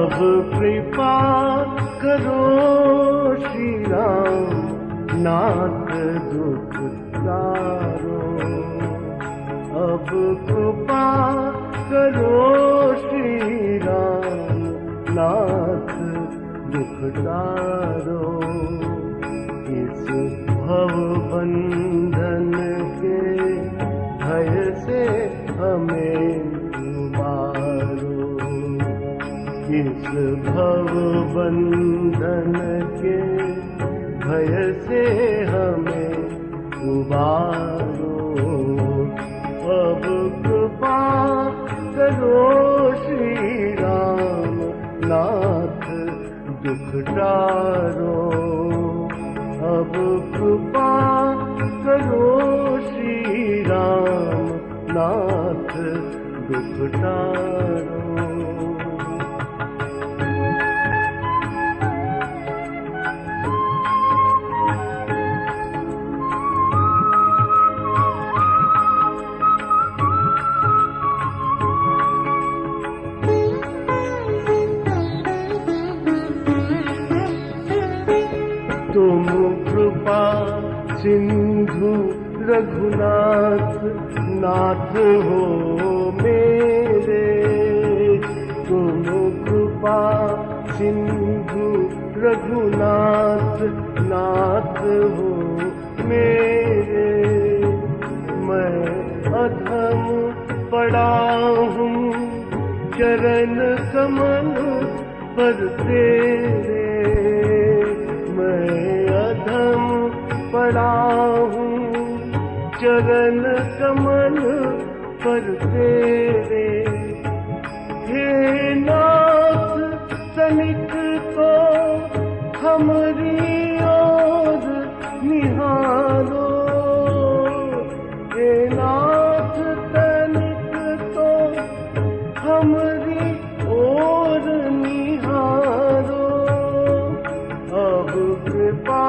अब कृपा करो श्री राम, नाथ दुख तारो। अब कृपा करो श्री राम, नाथ दुख तारो। इस भव बंधन के भय से हमें उबारो। इस भव बंधन के भय से हमें उबारो। अब कृपा करो श्री राम, नाथ दुख टारो। अब कृपा करो श्री राम, नाथ दुख टारो। तुम कृपा सिंधु रघुनाथ, नाथ हो मेरे। तुम कृपा सिंधु रघुनाथ, नाथ हो मेरे। मैं अधम पड़ा हूँ चरण कमल पर तेरे। मैं अधम पड़ा हूँ चरण कमल पर तेरे। हे नाथ तनिक तो हमारी ओर निहारो। हे नाथ तनिक तो हमारी ओर निहारो। अब कृपा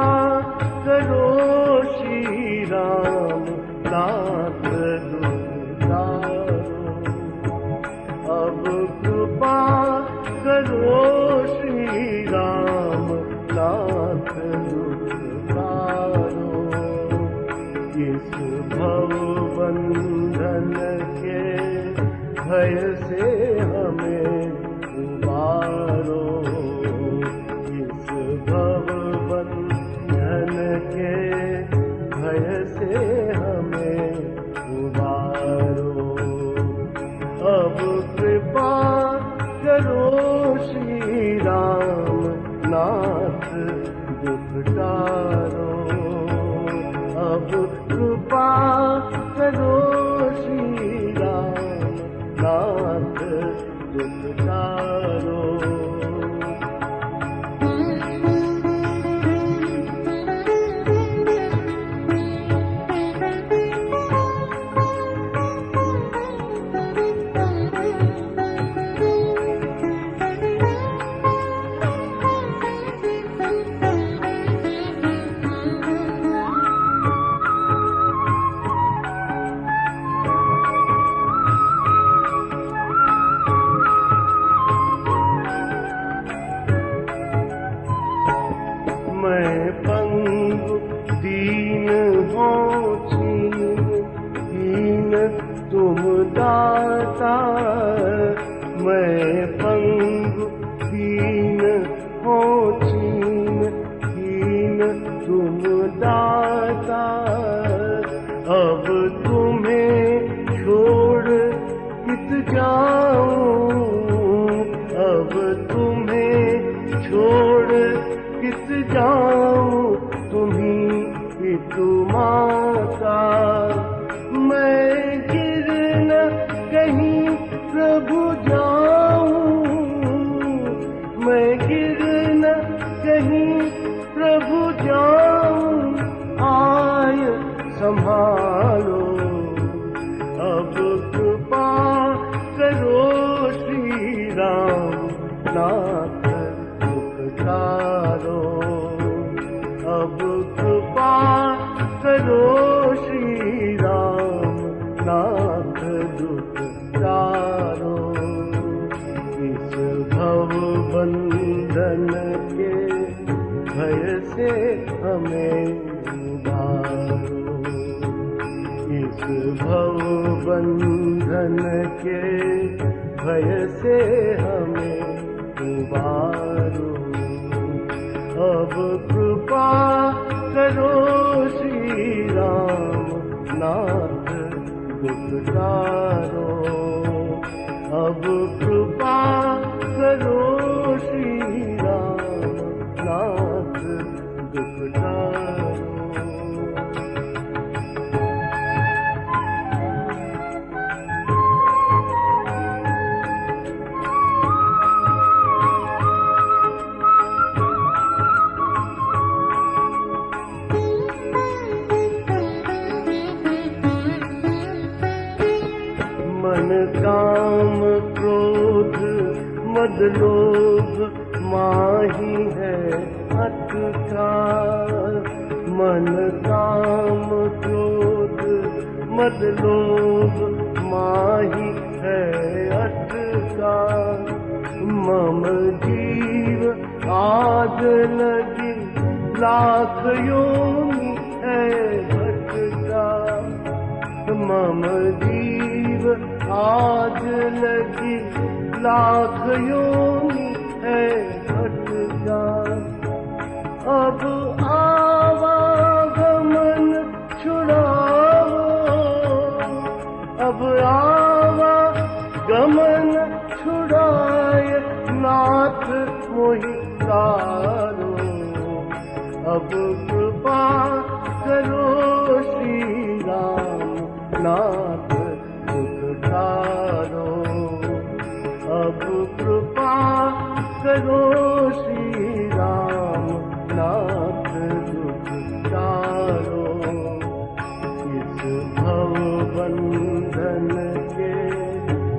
करो श्री राम, नाथ दुख तारो। अब कृपा करो श्री राम, नाथ दुख तारो। इस भव बंधन के भय से हमें उबारो। इस भव बंधन के भय से हमें उबारो। अब कृपा करो श्री राम, नाथ दुख टारो। अब कृपा करो श्री राम, नाथ दुख टारो। मैं पंगु दीन हो दीन तुम दाता। मैं पंगु दीन हो दीन तुम दाता। अब तुम्हें छोड़ कित जाऊं, अब तुम्हें छोड़ कित जाऊं, तुम्हीं पितु माता। मैं गिर न कहीं प्रभु जाऊं, मैं गिर न कहीं प्रभु जाऊं, आय संभालो। अब कृपा करो श्री राम, नाथ दुख तारो। अब कृपा करो श्री राम, नाथ दुख तारो। इस भव बंधन के भय से हमें उबारो, इस भव बंधन के भय से हमें उबारो। अब कृपा करो श्री राम नाथ दुख तारो, अब कृपा करो श्री राम नाथ दुख तारो। मन काम क्रोध मद लोभ माही है अत का, मन काम क्रोध मद लोभ माही है अत का। मम जीव आग लगी लाख योनि है भटका, मम जीव आज लगी लाख योनि है भटका। अब आवागमन छुड़ाओ, अब आवागमन छुड़ाए नाथ मोहि तारो, अब कृपा करो श्री राम नाथ दुख तारो, अब कृपा करो श्री राम नाथ दुख तारो। इस भव बंधन के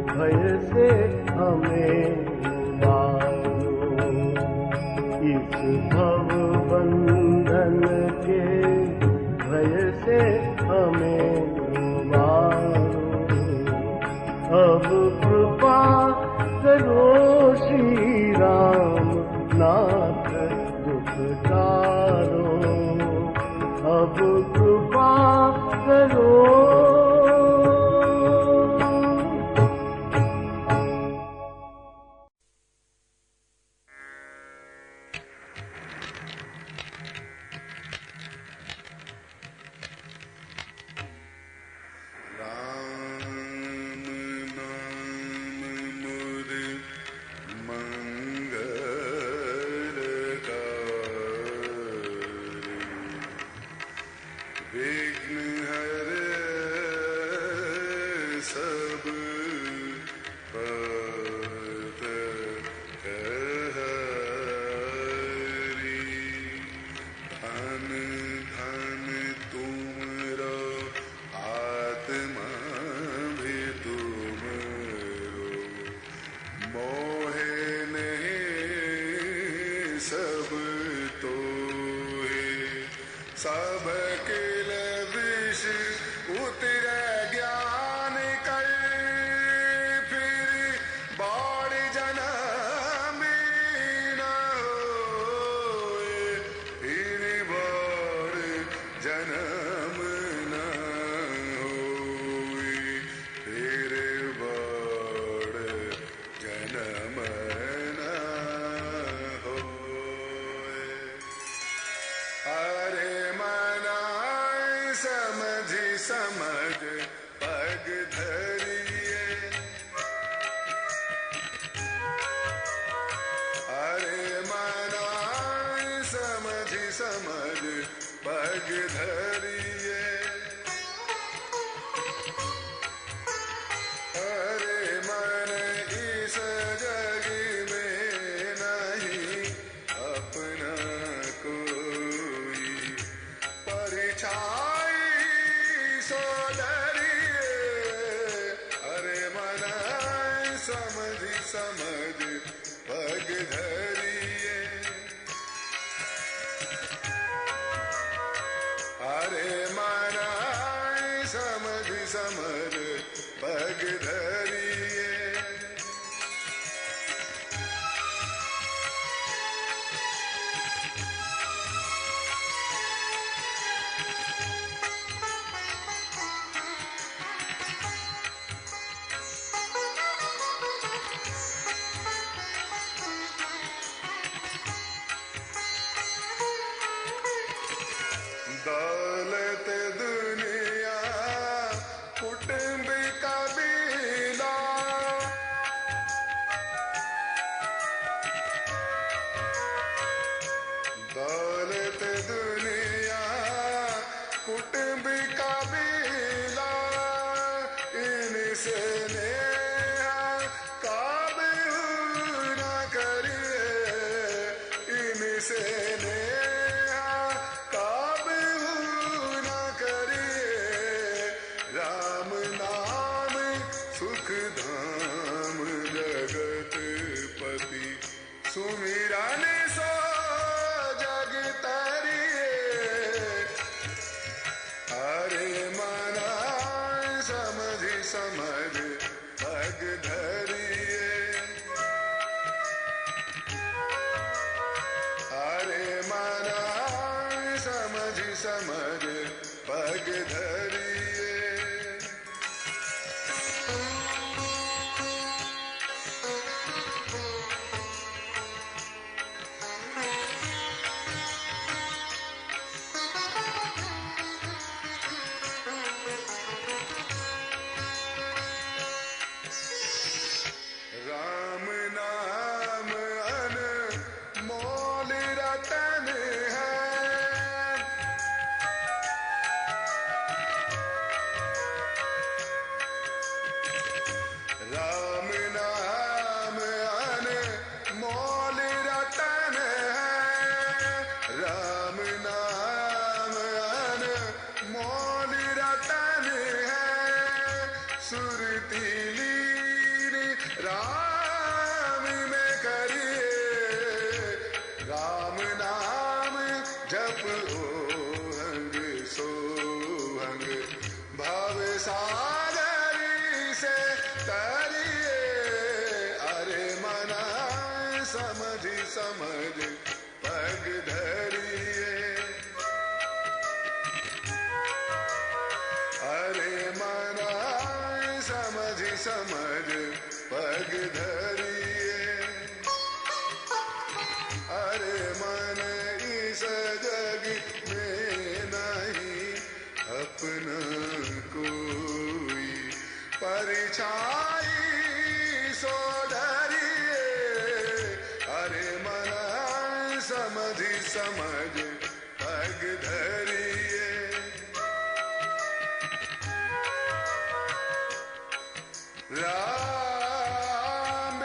भय से हमें उबारो, इस भव बंधन के भय से हमें उबारो। अब कृपा करो श्री राम नाथ दुख तारो, अब कृपा करो। नेहा काबू न करिए, इनसे नेहा काबू न करिए। राम नाम सुख धाम जगत पति, सुमिरन सो जग तरिए। अरे मना समझ समझ पग धरिए, अरे मना समझ समझ पग धरिए। राम नाम अनमोल रतन है, राम नाम अनमोल रतन है, राम नाम अनमोल रतन है। सुरती लीन राम में करिए, राम नाम जप ओहंग सोहंग, भव सागरी से तरिए। अरे मना समझ समझ पग धरिए, अरे मना समझ समझ पग धरिए। अरे मन इस जग में नहीं अपना कोई, परछाई सो डरिए। अरे मना समझ समझ पग धरिए, राम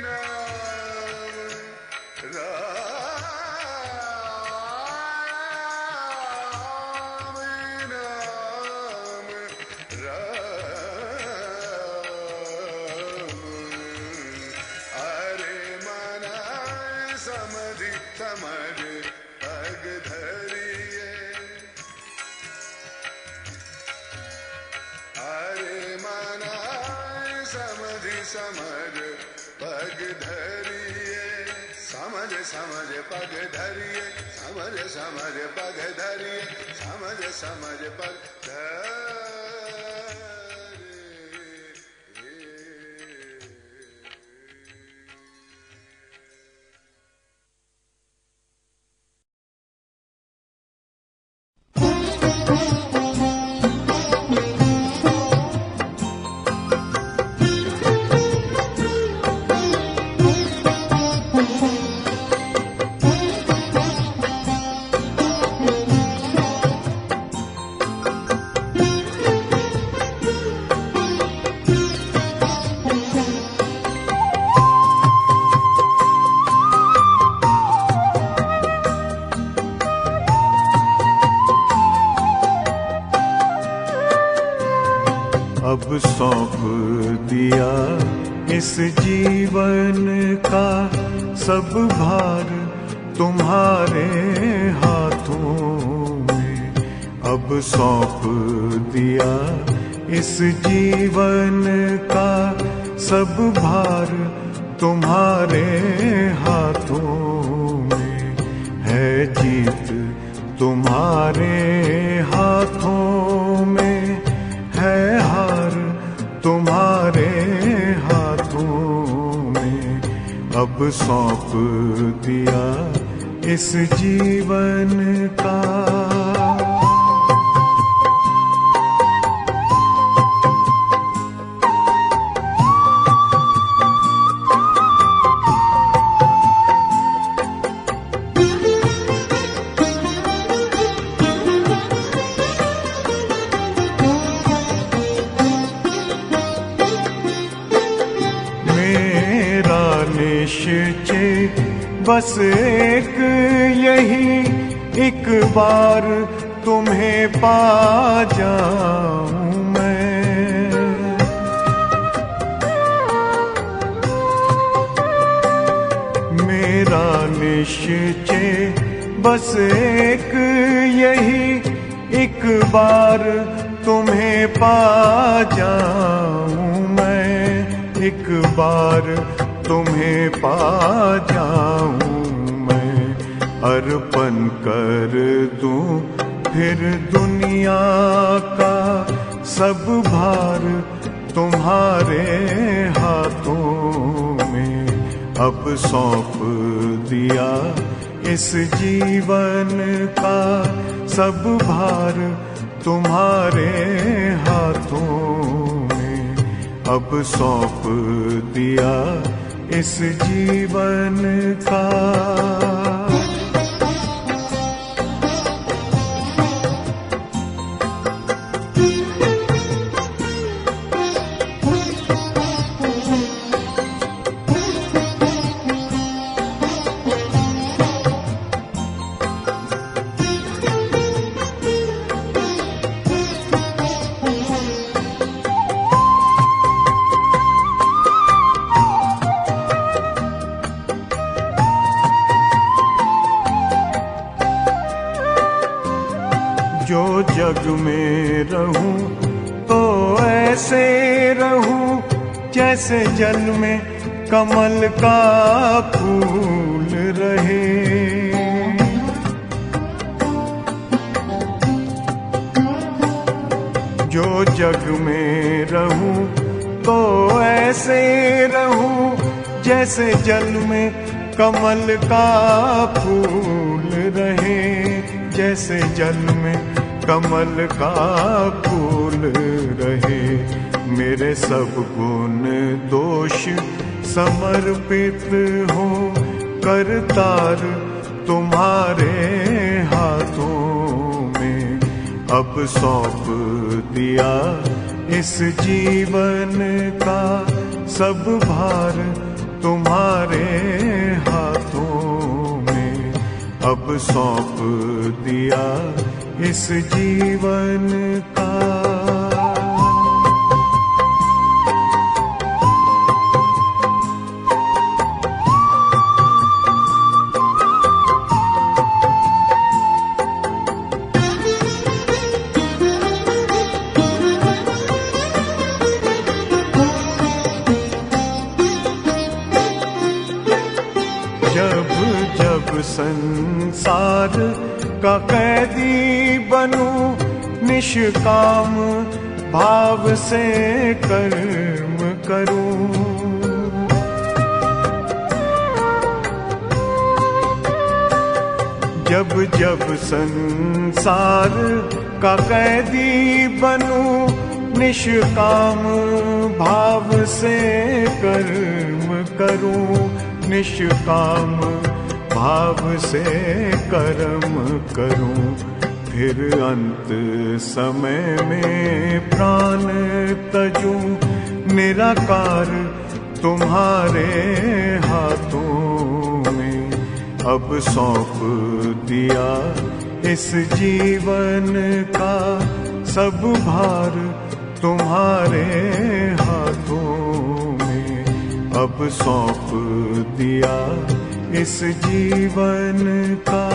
नाम राम नाम राम। अरे मना समझ समझ पग धरिए, अरे मना समझ समझ पग धरिए। समझ समझ पग धरिए, समझ समझ पग धरिए, समझ समझ पग धरिए। अब सौंप दिया इस जीवन का सब भार तुम्हारे हाथों में। अब सौंप दिया इस जीवन का सब भार तुम्हारे हाथों में। है जीत तुम्हारे हाथों में, है हार तुम्हारे हाथों में। अब सौंप दिया इस जीवन का। निश्चय बस एक यही, एक बार तुम्हें पा जाऊं मैं। मेरा निश्चय बस एक यही, एक बार तुम्हें पा जाऊं मैं, एक बार तुम्हें पा जाऊं मैं। अर्पण कर दूं फिर दुनिया का सब भार तुम्हारे हाथों में। अब सौंप दिया इस जीवन का सब भार तुम्हारे हाथों में। अब सौंप दिया इस जीवन का। जो जग में रहूं तो ऐसे रहूं जैसे जल में कमल का फूल रहे। जो जग में रहूं तो ऐसे रहूं जैसे जल में कमल का फूल रहे, जैसे जल में कमल का फूल रहे। मेरे सब गुण दोष समर्पित हो करतार तुम्हारे हाथों में। अब सौंप दिया इस जीवन का सब भार तुम्हारे हाथों में। अब सौंप दिया इस जीवन का। जब जब संसार का कैदी बनूं, निष्काम भाव से कर्म करूं। जब जब संसार का कैदी बनूं, निष्काम भाव से कर्म करूं, निष्काम भाव से कर्म करूं। फिर अंत समय में प्राण तजूं, निराकार तुम्हारे हाथों में। अब सौंप दिया इस जीवन का सब भार तुम्हारे हाथों में। अब सौंप दिया इस जीवन का।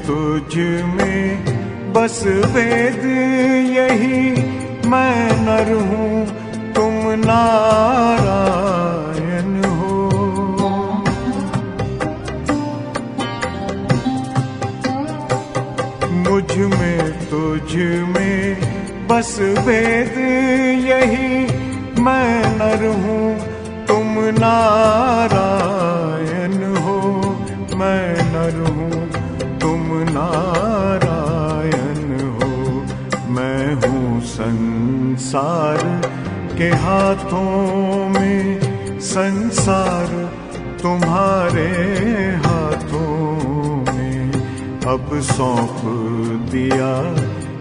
तुझ में बस वेद यही, मैं नर हूँ तुम नारायण हो। मुझ में तुझ में बस वेद यही मैं नर हूँ तुम नारायण हो। मैं नर हूँ तुम नारायण हो। मैं हूँ संसार के हाथों में, संसार तुम्हारे हाथों में। अब सौंप दिया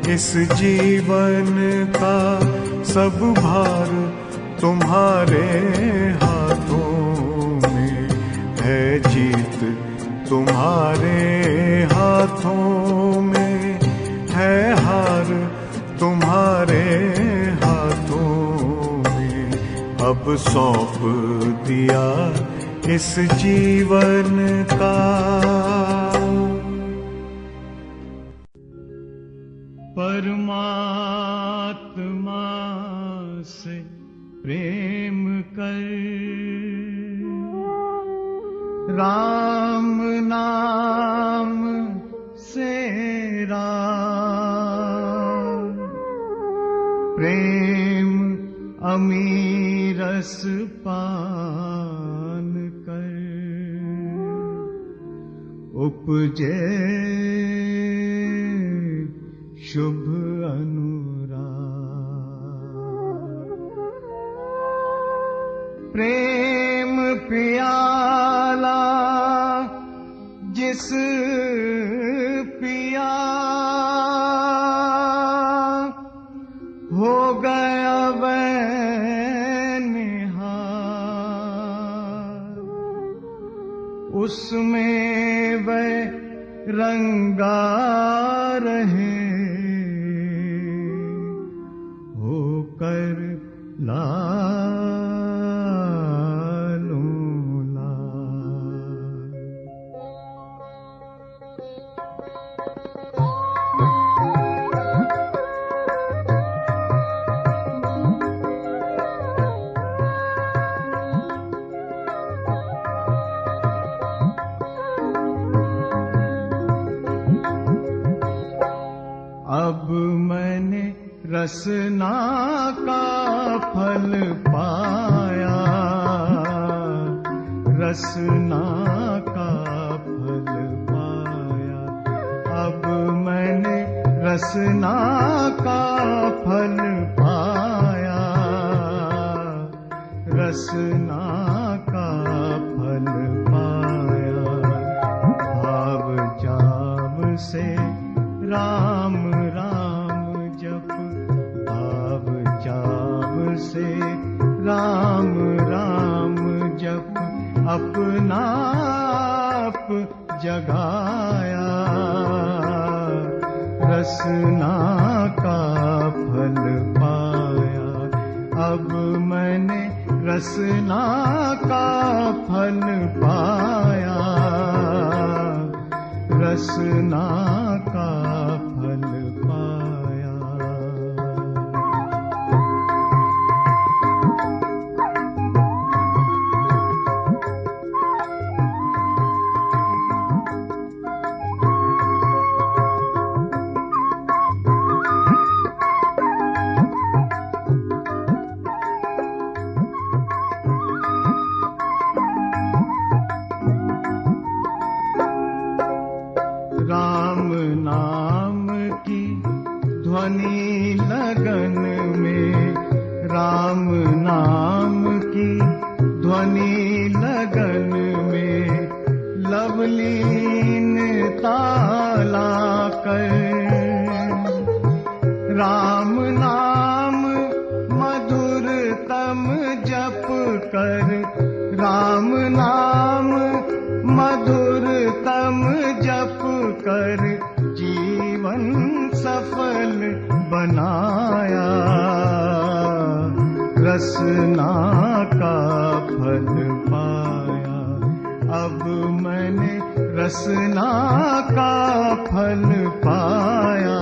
इस जीवन का सब भार तुम्हारे हाथों में। है जीत तुम्हारे हाथों में, है हार तुम्हारे हाथों में। अब सौंप दिया इस जीवन का। परमात्मा से प्रेम कर, राम नाम से राम। प्रेम अमीरस पान कर, उपजे शुभ अनुराग। प्रेम प्याला जिस पिया, हो गया वह निहार। उसमें वह रंगा रहे, होकर लालों लाल। अब मैंने रसना का फल पाया, रसना का फल पाया। अब मैंने रसना का फल पाया, रसना का फल पाया। भाव जाम से राम राम जप, भाव जाम से राम राम जप। अपना आप जगाया, रसना का फल पाया। अब मैंने रसना का फल पाया, रसना का फल पाया। राम नाम की ध्वनि लगन में, राम नाम की ध्वनि लगन में। लवलीन ताला कर, राम नाम मधुरतम जप कर। राम नाम मधुरतम जप कर, जीवन सफल बनाया। रसना का फल पाया, अब मैंने रसना का फल पाया।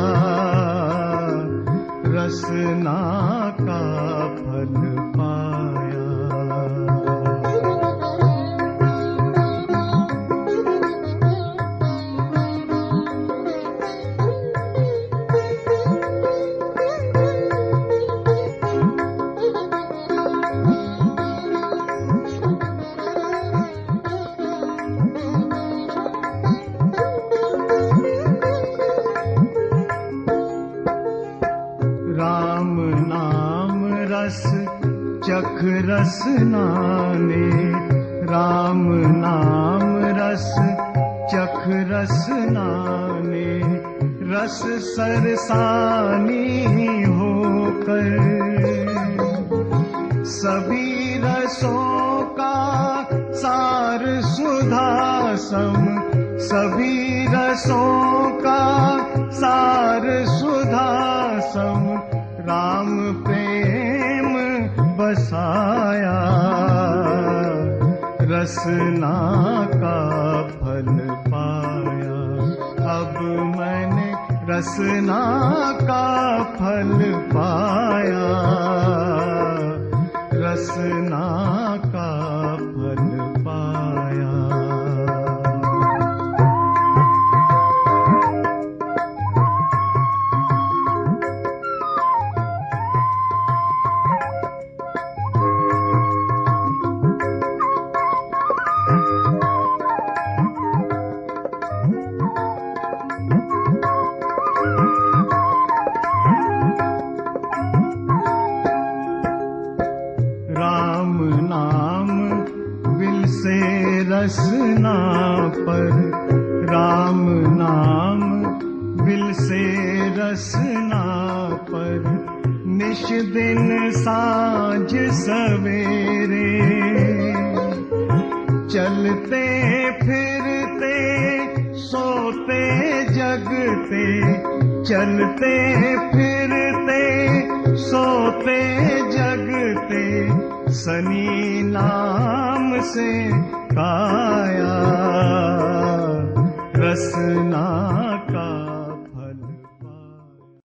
रसना का फल पाया। चख रस नाने, राम नाम रस चख रस नाने, रस सरसानी होकर सभी रसों का सार सुधा सम, सभी रसों का सार सुधा सम, राम प्रेम बसाया, रसना का फल पाया। अब मैंने रसना का फल पाया, रसना का फल पाया। राम नाम विल से रसना पर, राम नाम विल से रसना पर, निश दिन साँझ सवेरे, चलते फिरते सोते जगते, चलते फिरते सोते जगते, सनी नाम से काया, रसना का